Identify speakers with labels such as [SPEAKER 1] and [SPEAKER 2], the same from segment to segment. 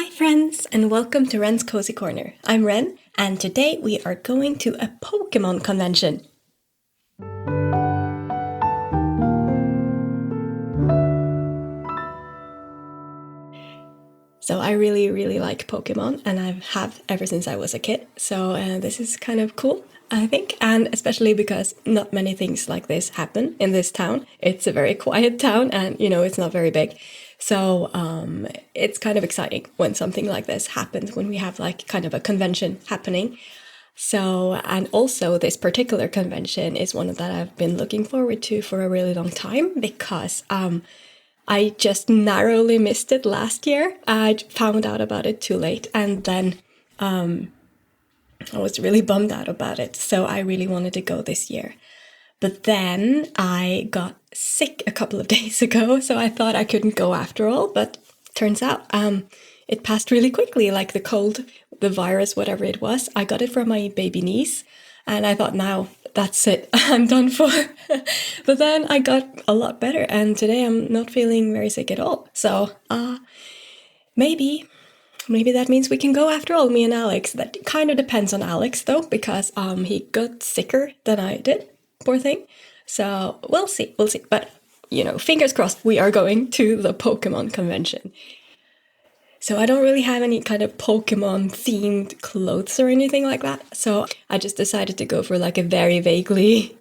[SPEAKER 1] Hi friends, and welcome to Ren's Cozy Corner. I'm Ren, and today we are going to a Pokémon convention. So I really like Pokémon, and I have ever since I was a kid. So this is kind of cool, I think, and especially because not many things like this happen in this town. It's a very quiet town, and it's not very big. So it's kind of exciting when something like this happens, when we have like kind of a convention happening. So, and also this particular convention is one that I've been looking forward to for a really long time because I just narrowly missed it last year. I found out about it too late, and then I was really bummed out about it. So I really wanted to go this year. But then I got sick a couple of days ago, so I thought I couldn't go after all. But turns out it passed really quickly, like the cold, the virus, whatever it was. I got it from my baby niece, and I thought, now that's it, I'm done for. But then I got a lot better, and today I'm not feeling very sick at all. So maybe that means we can go after all, me and Alex. That kind of depends on Alex, though, because he got sicker than I did. Poor thing. So we'll see. But, fingers crossed, we are going to the Pokemon convention. So I don't really have any kind of Pokemon themed clothes or anything like that. So I just decided to go for like a very vaguely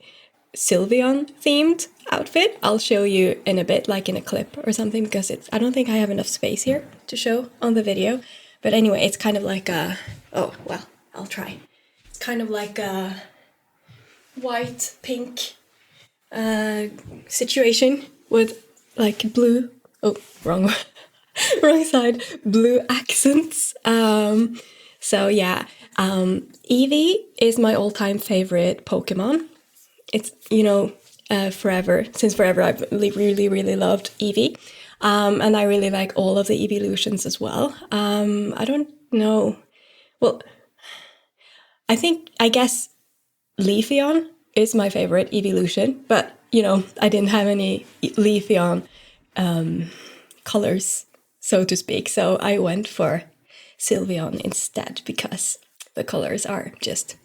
[SPEAKER 1] Sylveon themed outfit. I'll show you in a bit, like in a clip or something, because I don't think I have enough space here to show on the video. But anyway, it's kind of like I'll try. It's kind of like a white, pink situation with like blue, wrong side, blue accents. So yeah, Eevee is my all-time favorite Pokemon. It's, since forever I've really loved Eevee. And I really like all of the evolutions as well. I don't know. Well, I guess Leafeon is my favorite evolution, but, I didn't have any Leafeon colors, so to speak. So I went for Sylveon instead because the colors are just...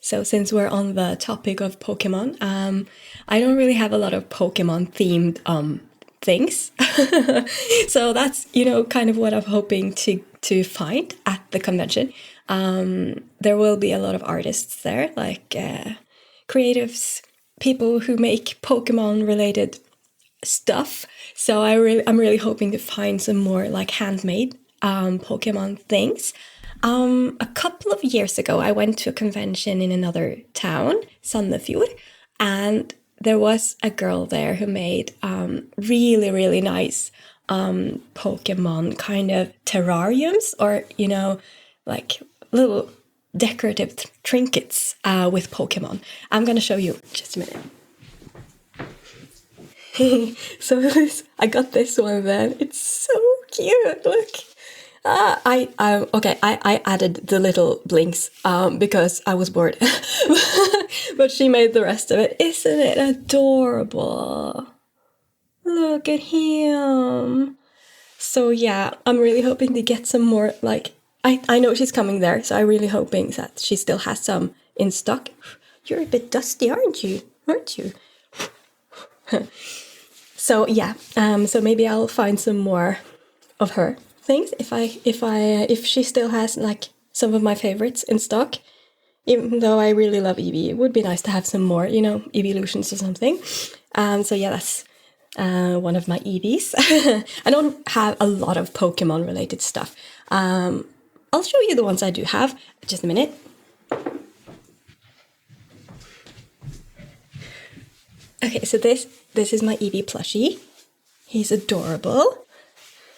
[SPEAKER 1] So since we're on the topic of Pokemon, I don't really have a lot of Pokemon themed things. So that's, kind of what I'm hoping to find at the convention. There will be a lot of artists there, like creatives, people who make Pokemon related stuff. So I'm really hoping to find some more like handmade Pokemon things. A couple of years ago, I went to a convention in another town, Sandefjord, and there was a girl there who made really nice Pokemon kind of terrariums, or, like little decorative trinkets with Pokemon. I'm going to show you just a minute. So I got this one then. It's so cute. Look. I added the little blinks because I was bored. But she made the rest of it. Isn't it adorable? Look at him. So yeah, I'm really hoping to get some more, like, I know she's coming there, so I'm really hoping that she still has some in stock. You're a bit dusty, aren't you? So yeah, so maybe I'll find some more of her things if she still has like some of my favorites in stock. Even though I really love Eevee, it would be nice to have some more, evolutions or something. So yeah, that's one of my Eevees. I don't have a lot of Pokemon related stuff. I'll show you the ones I do have. Just a minute. Okay, so this is my Eevee plushie. He's adorable.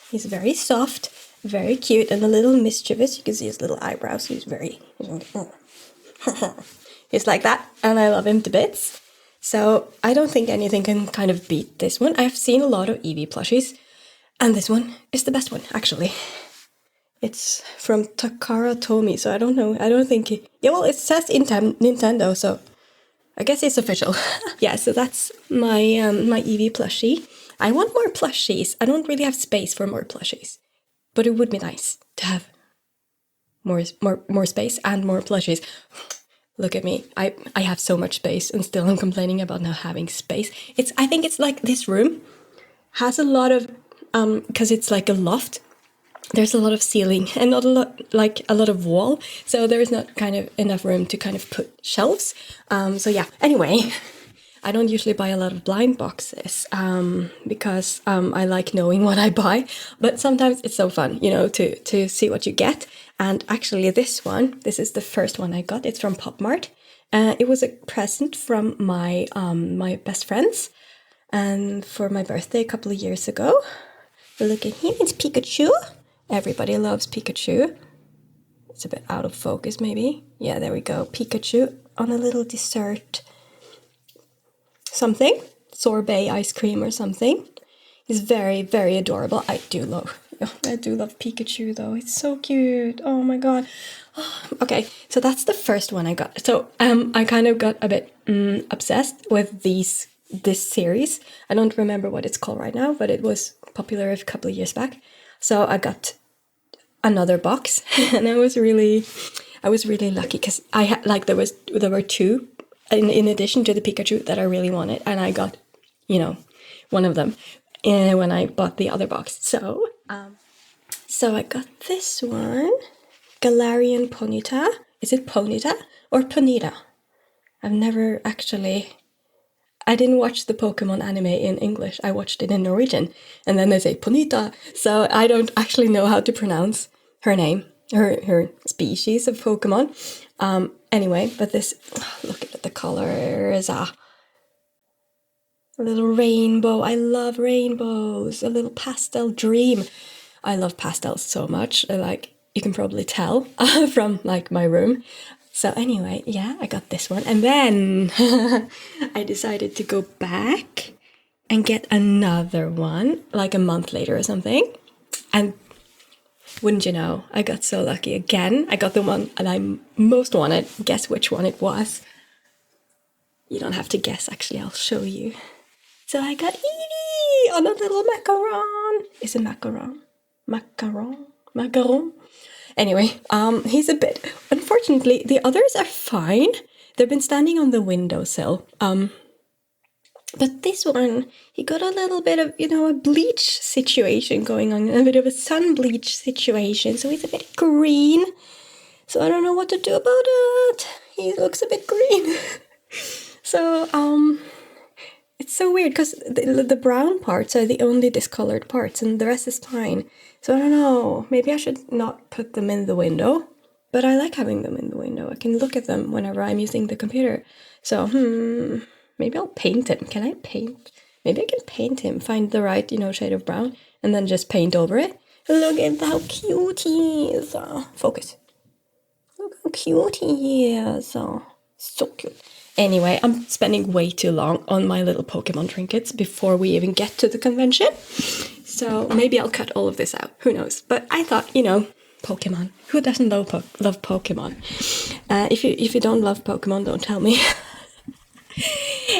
[SPEAKER 1] He's very soft, very cute, and a little mischievous. You can see his little eyebrows. He's he's like that, and I love him to bits. So I don't think anything can kind of beat this one. I've seen a lot of Eevee plushies, and this one is the best one, actually. It's from Takara Tomy, so I don't know. I don't think... it says Nintendo, so I guess it's official. Yeah, so that's my Eevee plushie. I want more plushies. I don't really have space for more plushies. but it would be nice to have more space and more plushies. Look at me. I have so much space and still I'm complaining about not having space. I think it's like this room has a lot of, because it's like a loft, there's a lot of ceiling and not a lot of wall. So there's not kind of enough room to kind of put shelves. So yeah, anyway, I don't usually buy a lot of blind boxes because I like knowing what I buy. But sometimes it's so fun, to see what you get. And actually this is the first one I got. It's from Pop Mart. It was a present from my best friends. And for my birthday a couple of years ago. Look at him, it's Pikachu. Everybody loves Pikachu. It's a bit out of focus maybe. Yeah, there we go. Pikachu on a little dessert something. Sorbet ice cream or something. He's very, very adorable. I do love Pikachu though. It's so cute. Oh my god. Okay, so that's the first one I got. So I kind of got a bit obsessed with this series. I don't remember what it's called right now, but it was popular a couple of years back. So I got another box, and I was really lucky because I had there were two in addition to the Pikachu that I really wanted, and I got one of them when I bought the other box. So I got this one, Galarian Ponyta. Is it Ponyta or Ponyta? I've never actually. I didn't watch the Pokemon anime in English. I watched it in Norwegian. And then they say Ponyta. So I don't actually know how to pronounce her name, her species of Pokemon. Anyway, but this, look at the colors. A little rainbow. I love rainbows. A little pastel dream. I love pastels so much. You can probably tell from my room. So anyway, yeah, I got this one. And then I decided to go back and get another one, like a month later or something. And wouldn't you know, I got so lucky again. I got the one that I most wanted. Guess which one it was. You don't have to guess, actually, I'll show you. So I got Eevee on a little macaron. Is it macaron? Macaron? Anyway, he's a bit... Unfortunately, the others are fine. They've been standing on the windowsill. But this one, he got a little bit of, a bleach situation going on. A bit of a sun bleach situation. So he's a bit green. So I don't know what to do about it. He looks a bit green. So, it's so weird because the brown parts are the only discolored parts and the rest is fine. So I don't know, maybe I should not put them in the window, but I like having them in the window. I can look at them whenever I'm using the computer. So, maybe I'll paint him. Can I paint? Maybe I can paint him, find the right, shade of brown, and then just paint over it. Look at how cute he is. Focus. Look how cute he is. So cute. Anyway, I'm spending way too long on my little Pokemon trinkets before we even get to the convention. So maybe I'll cut all of this out. Who knows? But I thought, Pokemon. Who doesn't love Pokemon? If you don't love Pokemon, don't tell me.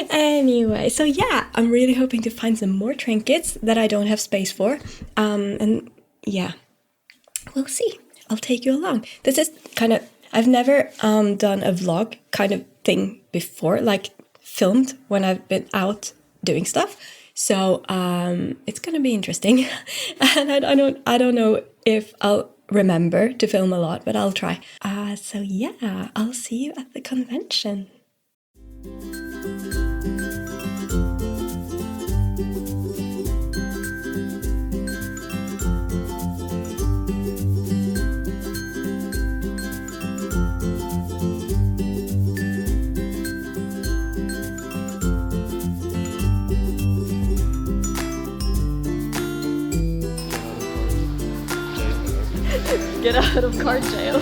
[SPEAKER 1] Anyway, so yeah, I'm really hoping to find some more trinkets that I don't have space for. And yeah, we'll see. I'll take you along. This is kind of... I've never done a vlog kind of thing before, like filmed when I've been out doing stuff. So it's gonna be interesting, and I don't know if I'll remember to film a lot, but I'll try. So yeah, I'll see you at the convention. Get out of car jail.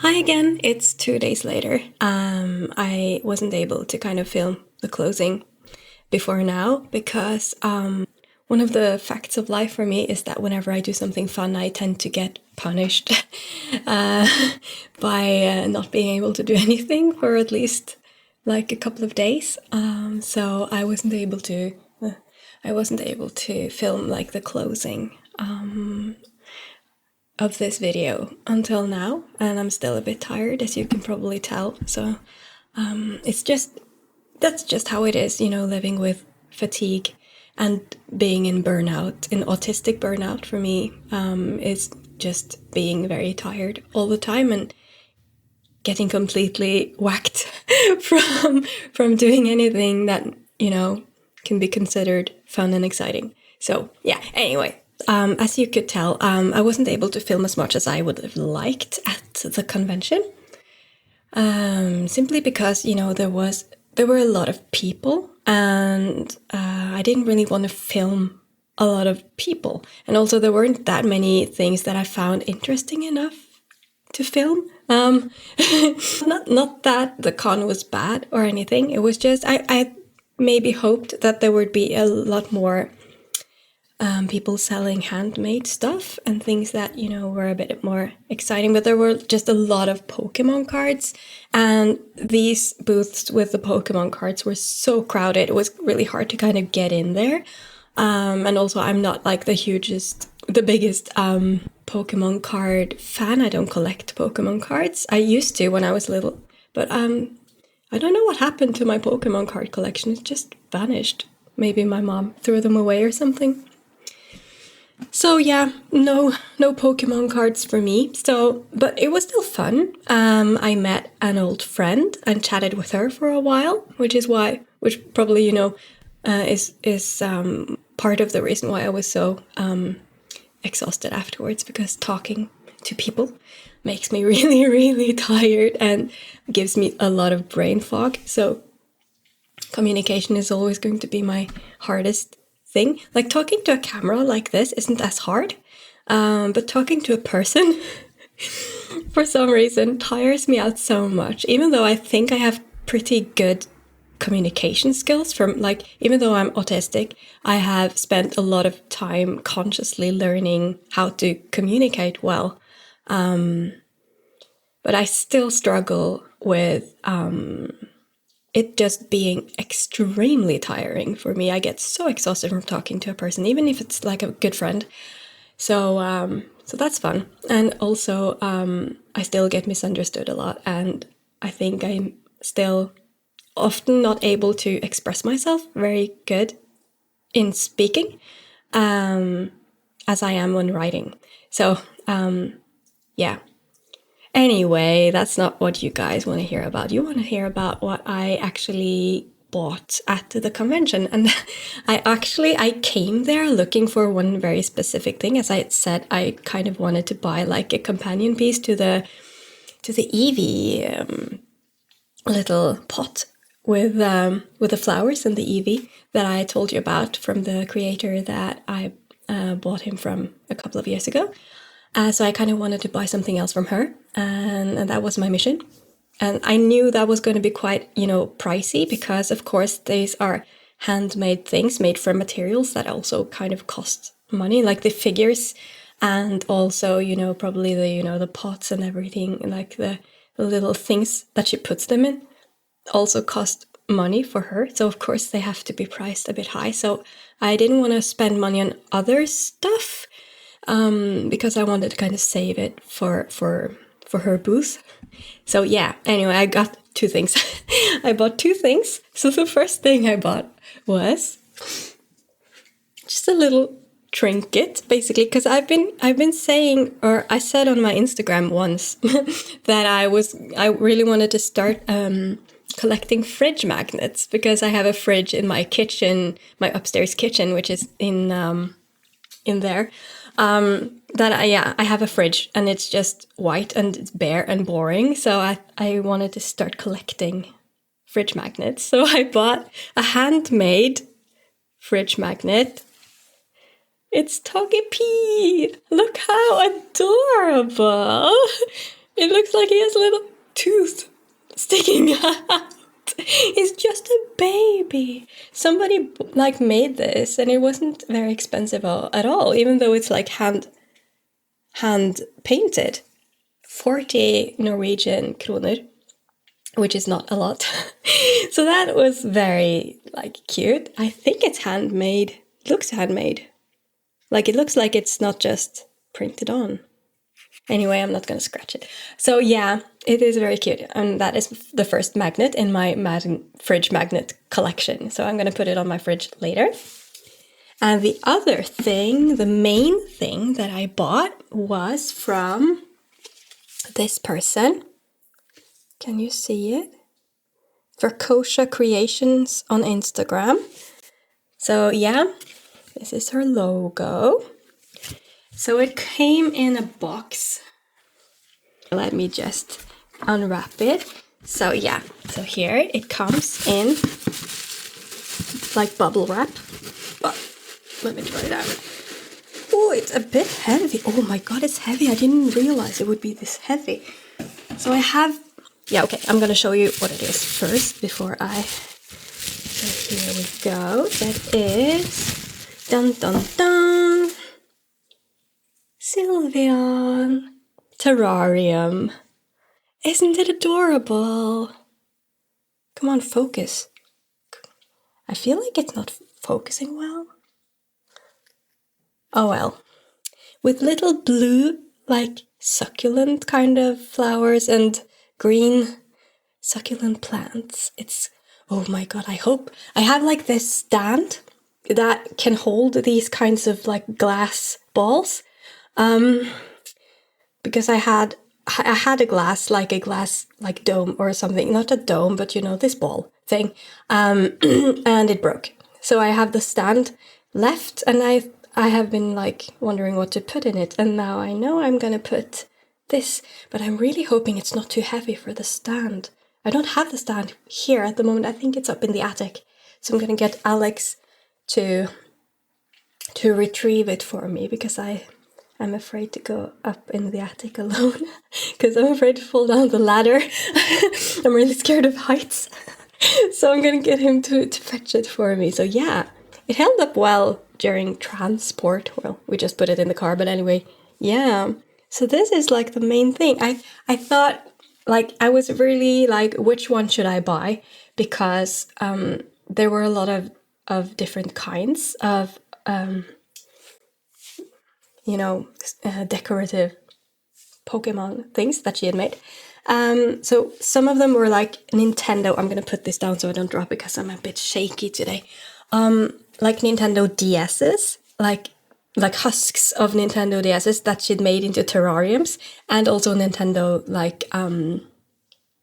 [SPEAKER 1] Hi again, it's 2 days later. I wasn't able to kind of film the closing before now because one of the facts of life for me is that whenever I do something fun, I tend to get punished uh, by not being able to do anything for at least like a couple of days. So I wasn't able to. I wasn't able to film like the closing of this video until now, and I'm still a bit tired, as you can probably tell. So it's just that's just how it is, you know, living with fatigue and being in burnout, in autistic burnout for me, is just being very tired all the time and getting completely whacked from doing anything that, you know, can be considered fun and exciting. So yeah, anyway, as you could tell, I wasn't able to film as much as I would have liked at the convention, simply because, you know, there were a lot of people, and I didn't really want to film a lot of people, and also there weren't that many things that I found interesting enough to film. Not that the con was bad or anything. It was just I maybe hoped that there would be a lot more people selling handmade stuff and things that, you know, were a bit more exciting. But there were just a lot of Pokemon cards, and these booths with the Pokemon cards were so crowded. It was really hard to kind of get in there. And also, I'm not like the biggest Pokemon card fan. I don't collect Pokemon cards. I used to when I was little, but I don't know what happened to my Pokemon card collection. It just vanished. Maybe my mom threw them away or something. So yeah, no Pokemon cards for me. So, but it was still fun. I met an old friend and chatted with her for a while, which probably, you know, is part of the reason why I was so exhausted afterwards, because talking to people makes me really, really tired and gives me a lot of brain fog. So communication is always going to be my hardest thing. Like talking to a camera like this isn't as hard, but talking to a person for some reason tires me out so much, even though I think I have pretty good communication skills. From like, even though I'm autistic, I have spent a lot of time consciously learning how to communicate well, but I still struggle with it just being extremely tiring for me. I get so exhausted from talking to a person, even if it's like a good friend. So that's fun. And also, I still get misunderstood a lot, and I think I'm still often not able to express myself very good in speaking, as I am when writing. So, yeah. Anyway, that's not what you guys want to hear about. You want to hear about what I actually bought at the convention. And I came there looking for one very specific thing. As I said, I kind of wanted to buy like a companion piece to the Eevee little pot with the flowers and the Eevee that I told you about, from the creator that I bought him from a couple of years ago. So I kind of wanted to buy something else from her, and that was my mission. And I knew that was going to be quite, you know, pricey, because of course these are handmade things made from materials that also kind of cost money, like the figures, and also, you know, probably the, you know, the pots and everything, like the little things that she puts them in also cost money for her. So of course they have to be priced a bit high. So I didn't want to spend money on other stuff, because I wanted to kind of save it for her booth. So yeah, anyway, I got two things. I bought two things. So the first thing I bought was just a little trinket, basically, because I've been saying, or I said on my Instagram once that I really wanted to start collecting fridge magnets, because I have a fridge in my kitchen, my upstairs kitchen, which is in there. I have a fridge, and it's just white and it's bare and boring. So I wanted to start collecting fridge magnets. So I bought a handmade fridge magnet. It's Togepi! Look how adorable! It looks like he has a little tooth sticking out. He's just a baby. Somebody like made this, and it wasn't very expensive at all, even though it's like hand painted. 40 Norwegian kroner, which is not a lot. So that was very like cute. I think it's handmade. It looks handmade. Like it looks like it's not just printed on. Anyway, I'm not going to scratch it. So yeah, it is very cute. And that is the first magnet in my fridge magnet collection. So I'm going to put it on my fridge later. And the other thing, the main thing that I bought was from this person. Can you see it? Verkosha Creations on Instagram. So yeah, this is her logo. So it came in a box. Let me just unwrap it. So yeah, so here it comes in like bubble wrap. But let me try it out. Oh, it's a bit heavy. Oh my god, it's heavy. I didn't realize it would be this heavy. So I have... Yeah, okay, I'm gonna show you what it is first before I... So here we go. That is... Dun dun dun! Sylveon Terrarium. Isn't it adorable? Come on, focus. I feel like it's not focusing well. Oh well. With little blue, like succulent kind of flowers and green succulent plants. It's, oh my god, I hope. I have like this stand that can hold these kinds of like glass balls. Because I had a glass like dome or something, not a dome, but you know, this ball thing, and it broke. So I have the stand left, and I have been like wondering what to put in it, and now I know I'm gonna put this, but I'm really hoping it's not too heavy for the stand. I don't have the stand here at the moment. I think it's up in the attic, so I'm gonna get Alex to retrieve it for me, because I'm afraid to go up in the attic alone, because I'm afraid to fall down the ladder. I'm really scared of heights. So I'm gonna get him to fetch it for me. So yeah, it held up well during transport. Well, we just put it in the car, but anyway, yeah. So this is like the main thing. I thought, like, I was really like, which one should I buy? Because there were a lot of different kinds of you know, decorative Pokemon things that she had made. So some of them were like Nintendo. I'm gonna put this down so I don't drop it because I'm a bit shaky today. Like Nintendo DS's, like husks of Nintendo DS's that she'd made into terrariums, and also Nintendo like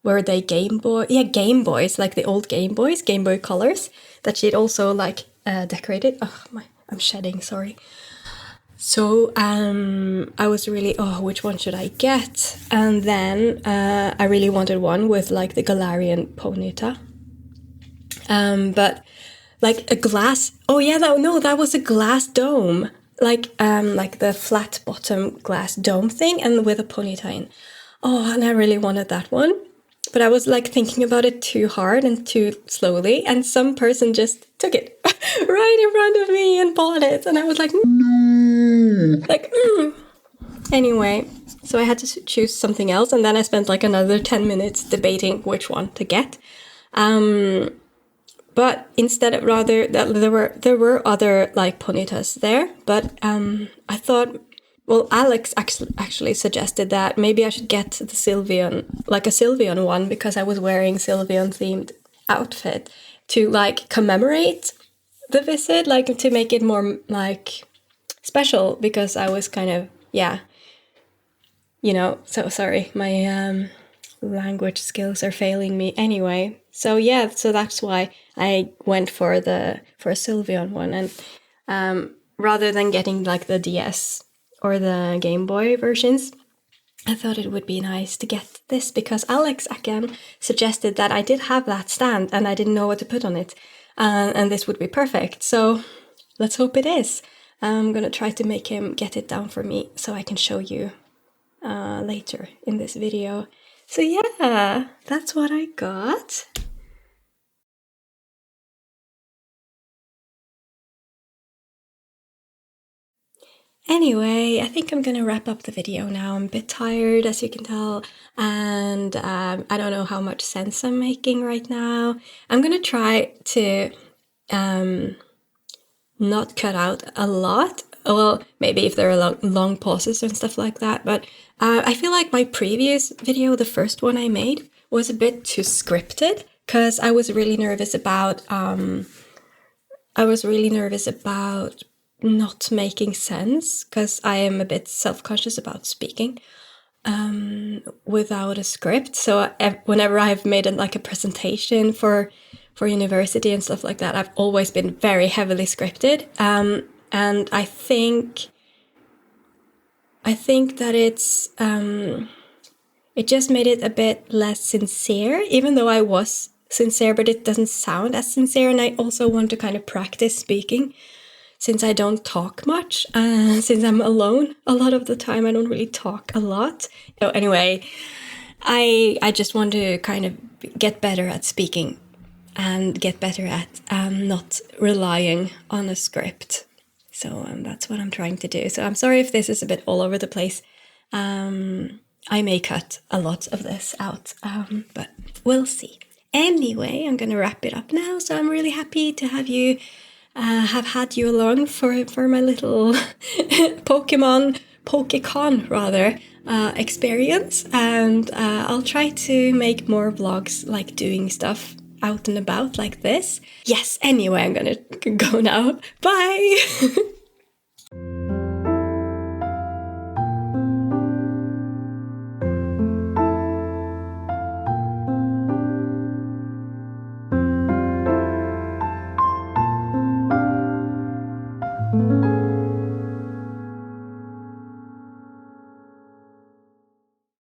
[SPEAKER 1] were they Game Boy? Yeah, Game Boys, like the old Game Boys, Game Boy Colors that she'd also like decorated. Oh my, I'm shedding. Sorry. So I was really, which one should I get? And then I really wanted one with like the Galarian Ponyta. But like a glass, that was a glass dome. Like the flat bottom glass dome thing, and with a Ponyta in. Oh, and I really wanted that one. But I was like thinking about it too hard and too slowly, and some person just took it right in front of me and bought it, and I was like, no. Anyway, so I had to choose something else, and then I spent like another 10 minutes debating which one to get. But instead of there were other like Ponytas there, but I thought, well, Alex actually suggested that maybe I should get the Sylveon, like a Sylveon one, because I was wearing Sylveon themed outfit to like commemorate the visit, like to make it more like special, because I was kind of, so sorry, my language skills are failing me anyway. So so that's why I went for a Sylveon one, and rather than getting like the DS or the Game Boy versions, I thought it would be nice to get this, because Alex again suggested that I did have that stand and I didn't know what to put on it, and this would be perfect. So let's hope it is. I'm gonna try to make him get it down for me so I can show you later in this video. So yeah, that's what I got. Anyway, I think I'm gonna wrap up the video now. I'm a bit tired, as you can tell, and I don't know how much sense I'm making right now. I'm gonna try to not cut out a lot. Well, maybe if there are long pauses and stuff like that, but I feel like my previous video, the first one I made, was a bit too scripted, because I was really nervous about not making sense, because I am a bit self-conscious about speaking without a script. So whenever I've made a presentation for university and stuff like that, I've always been very heavily scripted. And I think that it just made it a bit less sincere, even though I was sincere, but it doesn't sound as sincere. And I also want to kind of practice speaking, since I don't talk much, since I'm alone a lot of the time. I don't really talk a lot. So anyway, I just want to kind of get better at speaking and get better at not relying on a script. So that's what I'm trying to do. So I'm sorry if this is a bit all over the place. I may cut a lot of this out, but we'll see. Anyway, I'm going to wrap it up now. So I'm really happy to have had you along for my little PokéCon rather experience, and I'll try to make more vlogs like doing stuff out and about like this. Yes, anyway, I'm gonna go now. Bye!